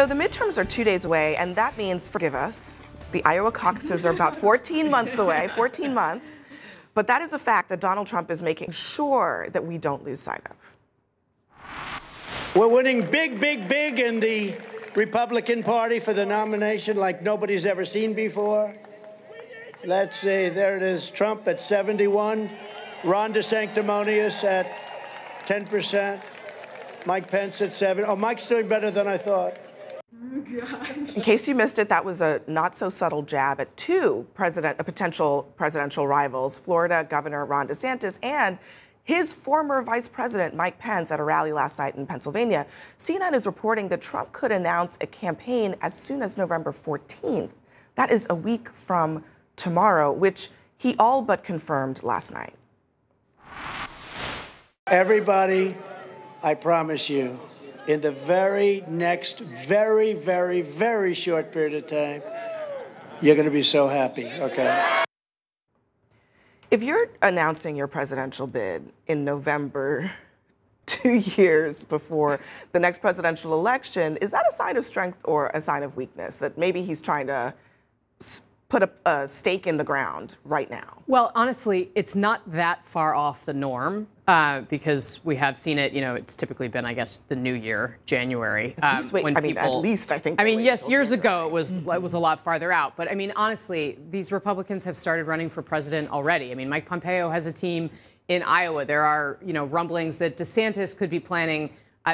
So the midterms are 2 days away, and that means, forgive us, the Iowa caucuses are about 14 months away, 14 months. But that is a fact that Donald Trump is making sure that we don't lose sight of. We're winning big, big, big in the Republican Party for the nomination like nobody's ever seen before. Let's see, there it is, Trump at 71, Ron DeSanctimonious at 10%, Mike Pence at 7%. Oh, Mike's doing better than I thought. In case you missed it, that was a not-so-subtle jab at two potential presidential rivals, Florida Governor Ron DeSantis and his former vice president, Mike Pence, at a rally last night in Pennsylvania. CNN is reporting that Trump could announce a campaign as soon as November 14th. That is a week from tomorrow, which he all but confirmed last night. Everybody, I promise you, in the very next very, very, very short period of time, you're going to be so happy, okay? If you're announcing your presidential bid in November, 2 years before the next presidential election, is that a sign of strength or a sign of weakness? That maybe he's trying to put a stake in the ground right now? Well, honestly, it's not that far off the norm because we have seen it. You know, it's typically been, I guess, the new year, January. At least I think. I mean, yes, years ago it was a lot farther out. But I mean, honestly, these Republicans have started running for president already. I mean, Mike Pompeo has a team in Iowa. There are, rumblings that DeSantis could be planning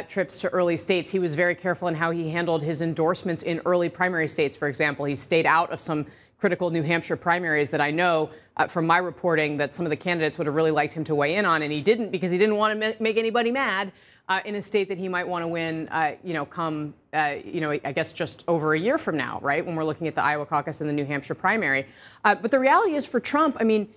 trips to early states. He was very careful in how he handled his endorsements in early primary states. For example, he stayed out of some critical New Hampshire primaries that I know from my reporting that some of the candidates would have really liked him to weigh in on, and he didn't because he didn't want to make anybody mad in a state that he might want to win, I guess just over a year from now, right, when we're looking at the Iowa caucus and the New Hampshire primary. But the reality is for Trump, I mean,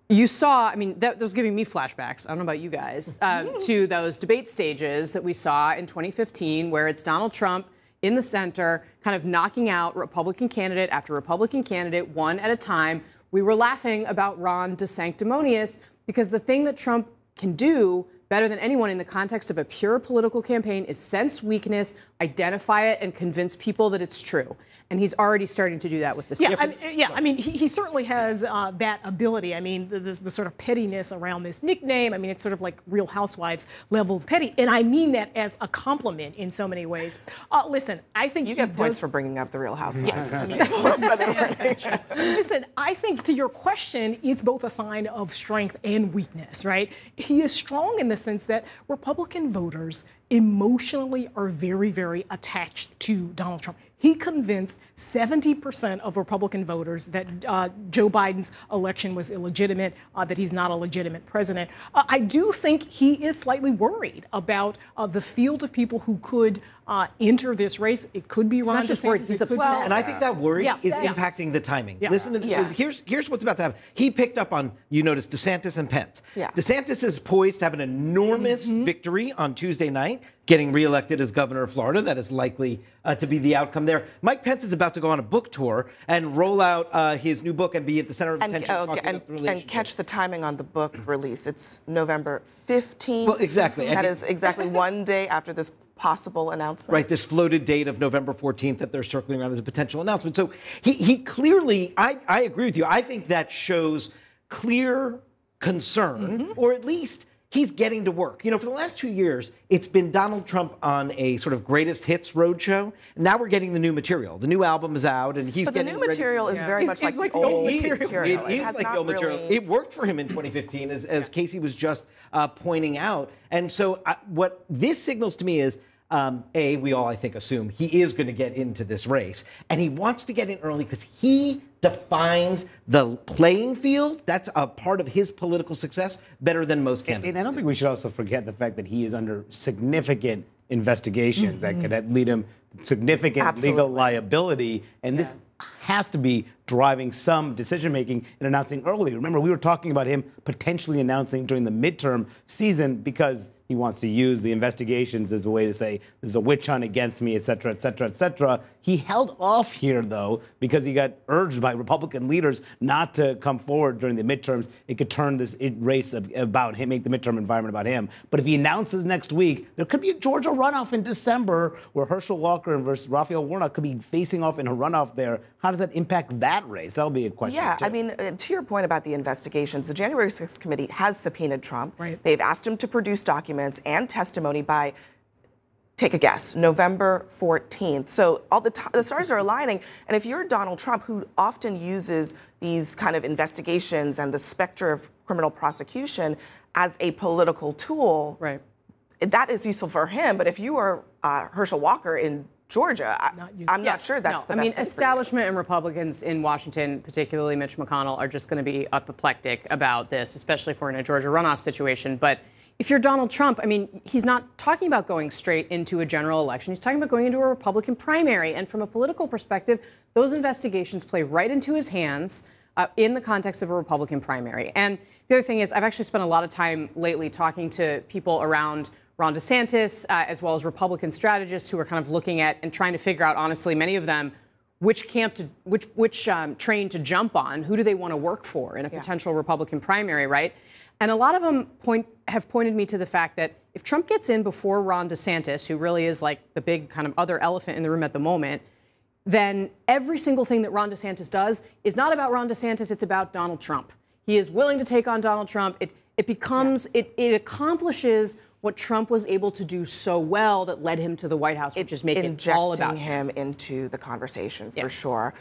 you saw, I mean, that was giving me flashbacks, I don't know about you guys, to those debate stages that we saw in 2015 where it's Donald Trump in the center, kind of knocking out Republican candidate after Republican candidate, one at a time. We were laughing about Ron DeSanctimonious because the thing that Trump can do better than anyone in the context of a pure political campaign is sense weakness, identify it, and convince people that it's true. And he's already starting to do that with DeSantis. I mean, he certainly has that ability. I mean, the sort of pettiness around this nickname. I mean, it's sort of like Real Housewives level of petty. And I mean that as a compliment in so many ways. Listen, I think you get points for bringing up the Real Housewives. Yes. Listen, I think to your question, it's both a sign of strength and weakness, right? He is strong in the sense that Republican voters emotionally are very, very attached to Donald Trump. He convinced 70% of Republican voters that Joe Biden's election was illegitimate, that he's not a legitimate president. I do think he is slightly worried about the field of people who could enter this race. It could be Ron DeSantis. He's upset. And I think that worry is impacting the timing. Listen to this. So here's what's about to happen. He picked up on, you notice, DeSantis and Pence. DeSantis is poised to have an enormous victory on Tuesday night, getting reelected as governor of Florida. That is likely to be the outcome there. Mike Pence is about to go on a book tour and roll out his new book and be at the center of attention. And catch the timing on the book release. It's November 15th. Well, exactly. That is exactly one day after this possible announcement. Right, this floated date of November 14th that they're circling around as a potential announcement. So he clearly, I agree with you. I think that shows clear concern, or at least he's getting to work. For the last 2 years, it's been Donald Trump on a sort of greatest hits roadshow. Now we're getting the new material. The new album is out, and he's getting. But the new material is very much like the old material. It is like the old material. It worked for him in 2015, as Casey was just pointing out. And so what this signals to me is, we all, I think, assume he is going to get into this race. And he wants to get in early because he defines the playing field. That's a part of his political success better than most candidates. And I don't think we should also forget the fact that he is under significant investigations that could lead him to significant legal liability. And this has to be driving some decision making and announcing early. Remember, we were talking about him potentially announcing during the midterm season because he wants to use the investigations as a way to say there's a witch hunt against me, et cetera, et cetera, et cetera. He held off here, though, because he got urged by Republican leaders not to come forward during the midterms. It could turn this race about him, make the midterm environment about him. But if he announces next week, there could be a Georgia runoff in December where Herschel Walker versus Raphael Warnock could be facing off in a runoff there. How does that impact that race? That'll be a question. Yeah, too. I mean, to your point about the investigations, the January 6th committee has subpoenaed Trump. Right. They've asked him to produce documents and testimony by, take a guess, November 14th. So all the stars are aligning. And if you're Donald Trump, who often uses these kind of investigations and the specter of criminal prosecution as a political tool, right, that is useful for him. But if you are Herschel Walker in Georgia, I'm not sure that's the best thing for you. Establishment and Republicans in Washington, particularly Mitch McConnell, are just going to be apoplectic about this, especially if we're in a Georgia runoff situation. But if you're Donald Trump, I mean, he's not talking about going straight into a general election. He's talking about going into a Republican primary. And from a political perspective, those investigations play right into his hands in the context of a Republican primary. And the other thing is, I've actually spent a lot of time lately talking to people around Ron DeSantis, as well as Republican strategists who are kind of looking at and trying to figure out, honestly, many of them, which train to jump on, who do they want to work for in a potential Republican primary, right? And a lot of them have pointed me to the fact that if Trump gets in before Ron DeSantis, who really is like the big kind of other elephant in the room at the moment, then every single thing that Ron DeSantis does is not about Ron DeSantis, it's about Donald Trump. He is willing to take on Donald Trump. It accomplishes what Trump was able to do so well that led him to the White House, which is making it all about him into the conversation for sure.